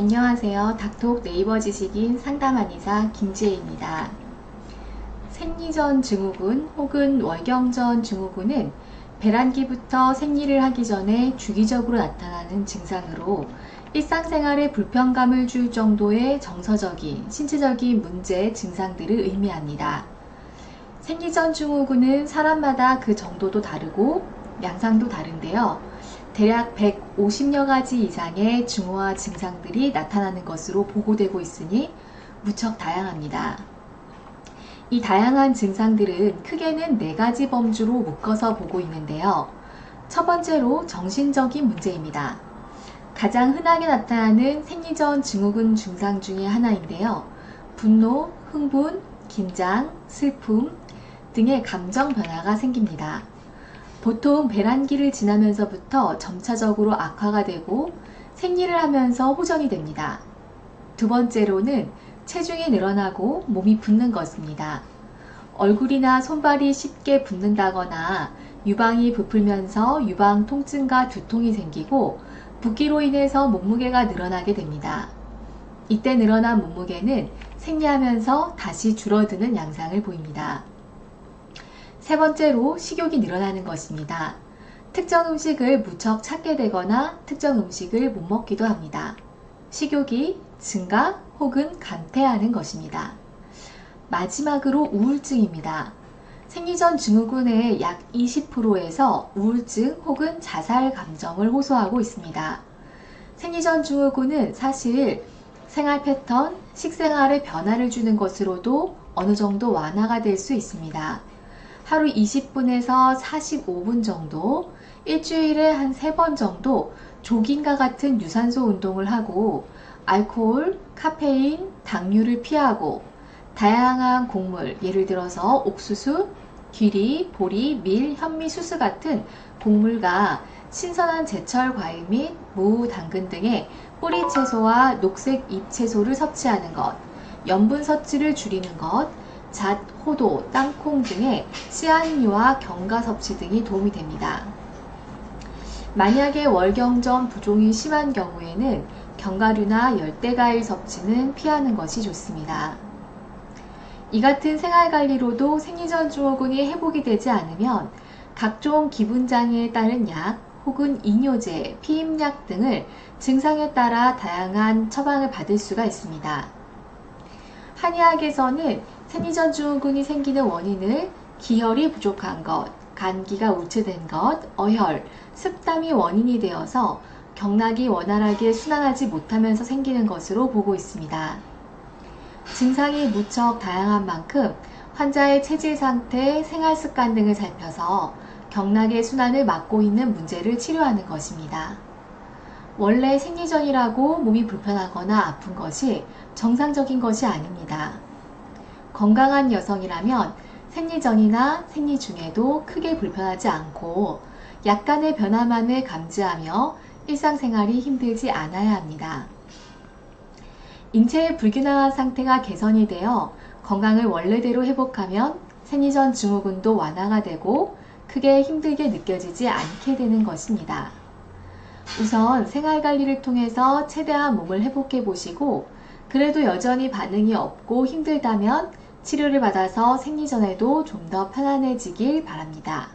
안녕하세요. 닥톡 네이버 지식인 상담한의사 김지혜입니다. 생리전 증후군 혹은 월경전 증후군은 배란기부터 생리를 하기 전에 주기적으로 나타나는 증상으로 일상생활에 불편감을 줄 정도의 정서적인, 신체적인 문제 증상들을 의미합니다. 생리전 증후군은 사람마다 그 정도도 다르고 양상도 다른데요. 대략 150여 가지 이상의 증후와 증상들이 나타나는 것으로 보고되고 있으니 무척 다양합니다. 이 다양한 증상들은 크게는 4가지 범주로 묶어서 보고 있는데요. 첫 번째로 정신적인 문제입니다. 가장 흔하게 나타나는 생리전 증후군 증상 중에 하나인데요. 분노, 흥분, 긴장, 슬픔 등의 감정 변화가 생깁니다. 보통 배란기를 지나면서부터 점차적으로 악화가 되고 생리를 하면서 호전이 됩니다. 두 번째로는 체중이 늘어나고 몸이 붓는 것입니다. 얼굴이나 손발이 쉽게 붓는다거나 유방이 부풀면서 유방 통증과 두통이 생기고 붓기로 인해서 몸무게가 늘어나게 됩니다. 이때 늘어난 몸무게는 생리하면서 다시 줄어드는 양상을 보입니다. 세 번째로 식욕이 늘어나는 것입니다. 특정 음식을 무척 찾게 되거나 특정 음식을 못 먹기도 합니다. 식욕이 증가 혹은 감퇴하는 것입니다. 마지막으로 우울증입니다. 생리전 증후군의 약 20%에서 우울증 혹은 자살 감정을 호소하고 있습니다. 생리전 증후군은 사실 생활 패턴, 식생활에 변화를 주는 것으로도 어느 정도 완화가 될 수 있습니다. 하루 20분에서 45분 정도, 일주일에 한 3번 정도 조깅과 같은 유산소 운동을 하고 알코올, 카페인, 당류를 피하고 다양한 곡물, 예를 들어서 옥수수, 귀리, 보리, 밀, 현미, 수수 같은 곡물과 신선한 제철 과일 및 무, 당근 등의 뿌리 채소와 녹색 잎 채소를 섭취하는 것, 염분 섭취를 줄이는 것, 잣, 호도, 땅콩 등의 씨앗류와 견과 섭취 등이 도움이 됩니다. 만약에 월경전 부종이 심한 경우에는 견과류나 열대과일 섭취는 피하는 것이 좋습니다. 이 같은 생활관리로도 생리전 증후군이 회복이 되지 않으면 각종 기분장애에 따른 약 혹은 이뇨제, 피임약 등을 증상에 따라 다양한 처방을 받을 수가 있습니다. 한의학에서는 생리전 증후군이 생기는 원인을 기혈이 부족한 것, 감기가 우체된 것, 어혈, 습담이 원인이 되어서 경락이 원활하게 순환하지 못하면서 생기는 것으로 보고 있습니다. 증상이 무척 다양한 만큼 환자의 체질 상태, 생활 습관 등을 살펴서 경락의 순환을 막고 있는 문제를 치료하는 것입니다. 원래 생리전이라고 몸이 불편하거나 아픈 것이 정상적인 것이 아닙니다. 건강한 여성이라면 생리전이나 생리 중에도 크게 불편하지 않고 약간의 변화만을 감지하며 일상생활이 힘들지 않아야 합니다. 인체의 불균형한 상태가 개선이 되어 건강을 원래대로 회복하면 생리전 증후군도 완화가 되고 크게 힘들게 느껴지지 않게 되는 것입니다. 우선 생활관리를 통해서 최대한 몸을 회복해 보시고 그래도 여전히 반응이 없고 힘들다면 치료를 받아서 생리전에도 좀 더 편안해지길 바랍니다.